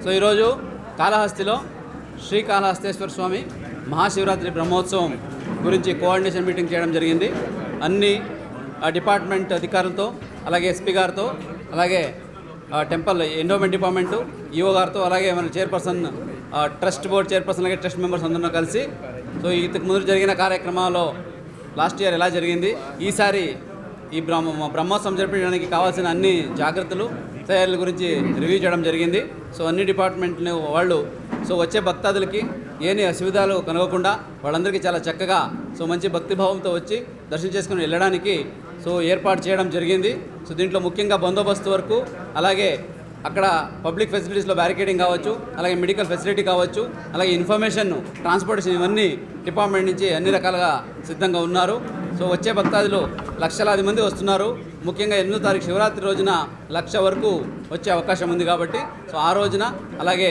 So ఈరోజు కాళహస్తిలో శ్రీకాళహస్తేశ్వర స్వామి మహాశివరాత్రి బ్రహ్మోత్సవం గురించి coordination meeting చేయడం జరిగింది. అన్ని డిపార్ట్మెంట్ అధికారులతో, అలాగే ఎస్పీ గారితో, అలాగే టెంపుల్ ఎండోమెంట్ డిపార్ట్మెంటు ఈఓ గారితో, అలాగే మన చైర్పర్సన్, ట్రస్ట్ బోర్డ్ చైర్పర్సన్, అలాగే ట్రస్ట్ మెంబర్స్ అందరూ కలిసి సో ఇంతకు ముందు జరిగిన కార్యక్రమాల్లో లాస్ట్ ఇయర్ ఎలా జరిగింది, ఈసారి ఈ బ్రహ్మోత్సవం జరిపించడానికి కావాల్సిన అన్ని జాగ్రత్తలు తయారీల గురించి రివ్యూ చేయడం జరిగింది. సో అన్ని డిపార్ట్మెంట్ని వాళ్ళు సో వచ్చే భక్తాదులకి ఏని అసువిధాలు కలగకుండా వాళ్ళందరికీ చాలా చక్కగా సో మంచి భక్తిభావంతో వచ్చి దర్శనం చేసుకుని వెళ్ళడానికి సో ఏర్పాటు చేయడం జరిగింది. సో దీంట్లో ముఖ్యంగా బందోబస్తు వరకు, అలాగే అక్కడ పబ్లిక్ ఫెసిలిటీస్లో బ్యారికేడింగ్ కావచ్చు, అలాగే మెడికల్ ఫెసిలిటీ కావచ్చు, అలాగే ఇన్ఫర్మేషన్, ట్రాన్స్పోర్టేషన్, ఇవన్నీ డిపార్ట్మెంట్ నుంచి అన్ని రకాలుగా సిద్ధంగా ఉన్నారు. సో వచ్చే భక్తాదులు లక్షలాది మంది వస్తున్నారు. ముఖ్యంగా 8వ తారీఖు శివరాత్రి రోజున 1,00,000 వరకు వచ్చే అవకాశం ఉంది కాబట్టి సో ఆ రోజున, అలాగే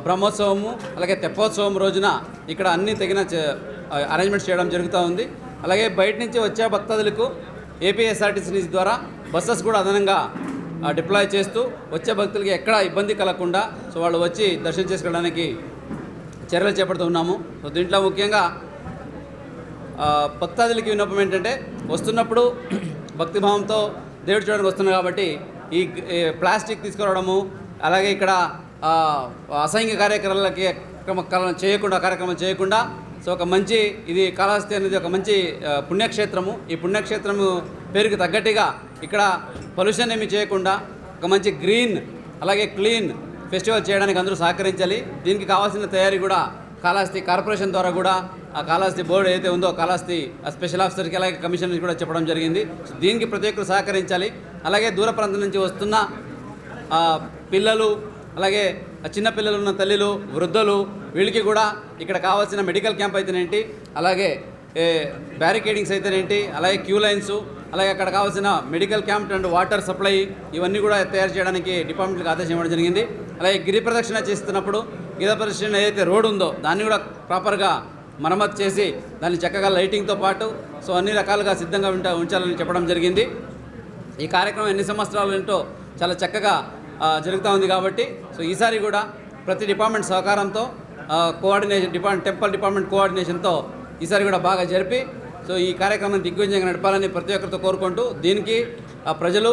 బ్రహ్మోత్సవము, అలాగే తెప్పోత్సవం రోజున ఇక్కడ అన్ని తగిన అరేంజ్మెంట్స్ చేయడం జరుగుతూ ఉంది. అలాగే బయట నుంచి వచ్చే భక్తాదులకు ఏపీఎస్ఆర్టీసీ ద్వారా బస్సెస్ కూడా అదనంగా డిప్లాయ్ చేస్తూ వచ్చే భక్తులకి ఎక్కడ ఇబ్బంది కలగకుండా సో వాళ్ళు వచ్చి దర్శనం చేసుకోవడానికి చర్యలు చేపడుతున్నాము. సో దీంట్లో ముఖ్యంగా భక్తాదులకి విన్నపం ఏంటంటే, వస్తున్నప్పుడు భక్తిభావంతో దేవుడు చూడడానికి వస్తున్నారు కాబట్టి ఈ ప్లాస్టిక్ తీసుకురావడము, అలాగే ఇక్కడ అసహ్య కార్యక్రమాలు చేయకుండా సో ఒక మంచి, ఇది కాళహస్తి అనేది ఒక మంచి పుణ్యక్షేత్రము. ఈ పుణ్యక్షేత్రము పేరుకి తగ్గట్టుగా ఇక్కడ పొల్యూషన్ ఏమి చేయకుండా ఒక మంచి గ్రీన్, అలాగే క్లీన్ ఫెస్టివల్ చేయడానికి అందరూ సహకరించాలి. దీనికి కావాల్సిన తయారీ కూడా కాళహస్తి కార్పొరేషన్ ద్వారా కూడా ఆ కాళహస్తి బోర్డు ఏదైతే ఉందో కాళహస్తి స్పెషల్ ఆఫీసర్కి, అలాగే కమిషనర్కి కూడా చెప్పడం జరిగింది. దీనికి ప్రతి ఒక్కరు సహకరించాలి. అలాగే దూర ప్రాంతం నుంచి వస్తున్న పిల్లలు, అలాగే చిన్నపిల్లలు ఉన్న తల్లులు, వృద్ధులు, వీళ్ళకి కూడా ఇక్కడ కావాల్సిన మెడికల్ క్యాంప్ అయితేనేంటి, అలాగే బ్యారికేడింగ్స్ అయితేనేంటి, అలాగే క్యూ లైన్స్, అలాగే అక్కడ కావాల్సిన medical camp and water supply, ఇవన్నీ కూడా తయారు చేయడానికి డిపార్ట్మెంట్కి ఆదేశం ఇవ్వడం జరిగింది. అలాగే గిరి ప్రదక్షిణ చేస్తున్నప్పుడు గిరి ప్రదక్షిణ ఏదైతే రోడ్డు ఉందో దాన్ని కూడా ప్రాపర్గా మరమ్మతు చేసి దాన్ని చక్కగా లైటింగ్తో పాటు సో అన్ని రకాలుగా సిద్ధంగా ఉంచాలని చెప్పడం జరిగింది. ఈ కార్యక్రమం ఎన్ని సంవత్సరాలు ఏంటో చాలా చక్కగా జరుగుతూ ఉంది కాబట్టి సో ఈసారి కూడా ప్రతి డిపార్ట్మెంట్ సహకారంతో కోఆర్డినేషన్ టెంపుల్ డిపార్ట్మెంట్ కోఆర్డినేషన్తో ఈసారి కూడా బాగా జరిపి సో ఈ కార్యక్రమాన్ని దిగ్విజయంగా నడపాలని ప్రతి ఒక్కరితో కోరుకుంటూ, దీనికి ప్రజలు,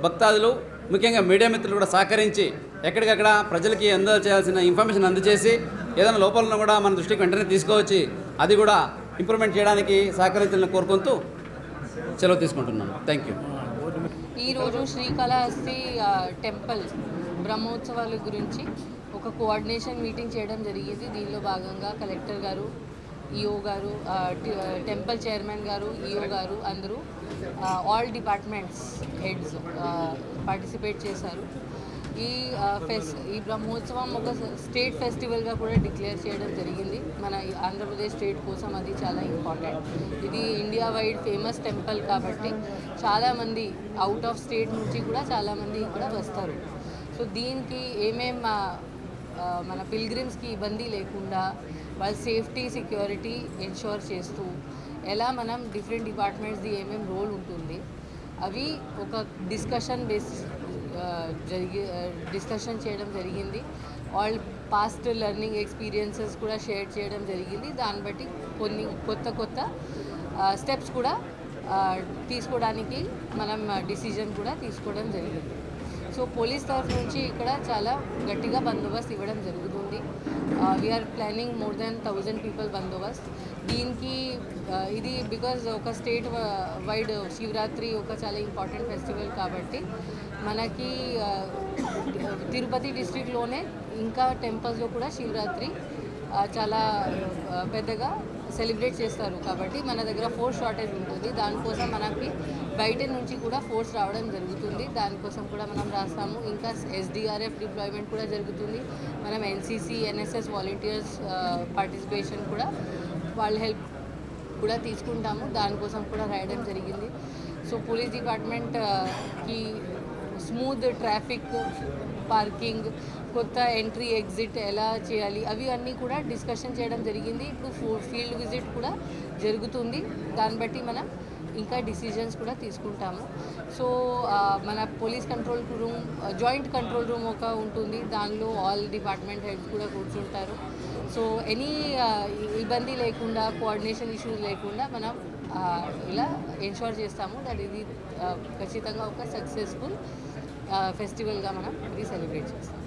భక్తాదులు, ముఖ్యంగా మీడియా మిత్రులు కూడా సహకరించి ఎక్కడికక్కడ ప్రజలకి అందజేయాల్సిన ఇన్ఫర్మేషన్ అందజేసి ఏదైనా లోపాలను కూడా మన దృష్టికి వెంటనే తీసుకువచ్చి అది కూడా ఇంప్రూవ్మెంట్ చేయడానికి సహకరించాలని కోరుకుంటూ సెలవు తీసుకుంటున్నాను. Thank you. ఈరోజు శ్రీకాళహస్తి టెంపుల్ బ్రహ్మోత్సవాల గురించి ఒక కోఆర్డినేషన్ మీటింగ్ చేయడం జరిగింది. దీనిలో భాగంగా కలెక్టర్ గారు, ఈఓ గారు, టెంపుల్ చైర్మన్ గారు, ఈఓ గారు అందరూ ఆల్ డిపార్ట్మెంట్స్ హెడ్స్ పార్టిసిపేట్ చేశారు. ఈ బ్రహ్మోత్సవం ఒక స్టేట్ ఫెస్టివల్గా కూడా డిక్లేర్ చేయడం జరిగింది. మన ఆంధ్రప్రదేశ్ స్టేట్ కోసం అది చాలా ఇంపార్టెంట్. ఇది ఇండియా వైడ్ ఫేమస్ టెంపుల్ కాబట్టి చాలామంది అవుట్ ఆఫ్ స్టేట్ నుంచి కూడా చాలామంది ఇక్కడ వస్తారు. సో దీనికి మన పిల్గ్రిమ్స్కి ఇబ్బంది లేకుండా వాళ్ళ సేఫ్టీ, సెక్యూరిటీ ఎన్షూర్ చేస్తూ ఎలా మనం డిఫరెంట్ డిపార్ట్మెంట్స్ది ఏమేమి రోల్ ఉంటుంది అవి ఒక డిస్కషన్ చేయడం జరిగింది. ఆల్ పాస్ట్ లెర్నింగ్ ఎక్స్పీరియన్సెస్ కూడా షేర్ చేయడం జరిగింది. దాన్ని బట్టి కొన్ని కొత్త స్టెప్స్ కూడా తీసుకోవడానికి మనం డిసిజన్ కూడా తీసుకోవడం జరిగింది. సో పోలీస్ తరఫు నుంచి ఇక్కడ చాలా గట్టిగా బందోబస్తు ఇవ్వడం జరుగుతుంది. We're planning more than 1000 people బందోబస్తు. దీనికి ఇది బికాజ్ ఒక స్టేట్ వైడ్ శివరాత్రి ఒక చాలా ఇంపార్టెంట్ ఫెస్టివల్ కాబట్టి మనకి తిరుపతి డిస్ట్రిక్ట్లోనే ఇంకా టెంపుల్స్లో కూడా శివరాత్రి చాలా పెద్దగా సెలబ్రేట్ చేస్తారు కాబట్టి మన దగ్గర ఫోర్స్ షార్టేజ్ ఉంటుంది. దానికోసం మనకి బయట నుంచి కూడా ఫోర్స్ రావడం జరుగుతుంది. దానికోసం కూడా మనం రాస్తాము. ఇంకా ఎస్డిఆర్ఎఫ్ డిప్లాయ్మెంట్ కూడా జరుగుతుంది. మనం ఎన్సీసీ, ఎన్ఎస్ఎస్ వాలంటీర్స్ పార్టిసిపేషన్ కూడా వాళ్ళ హెల్ప్ కూడా తీసుకుంటాము. దానికోసం కూడా రాయడం జరిగింది. సో పోలీస్ డిపార్ట్మెంట్కి స్మూత్ ట్రాఫిక్, పార్కింగ్, కొత్త ఎంట్రీ ఎగ్జిట్ ఎలా చేయాలి అవి అన్నీ కూడా డిస్కషన్ చేయడం జరిగింది. ఇప్పుడు ఫీల్డ్ విజిట్ కూడా జరుగుతుంది. దాన్ని బట్టి మనం ఇంకా డిసిజన్స్ కూడా తీసుకుంటాము. సో మన police control room, joint control room ఒక ఉంటుంది, దానిలో ఆల్ డిపార్ట్మెంట్ హెడ్స్ కూడా కూర్చుంటారు. సో ఎనీ ఇబ్బంది లేకుండా, కోఆర్డినేషన్ ఇష్యూస్ లేకుండా మనం ఇలా ఎన్షూర్ చేస్తాము దట్ ఇది ఖచ్చితంగా ఒక సక్సెస్ఫుల్ ఫెస్టివల్గా మనం ఇది సెలబ్రేట్ చేస్తాం.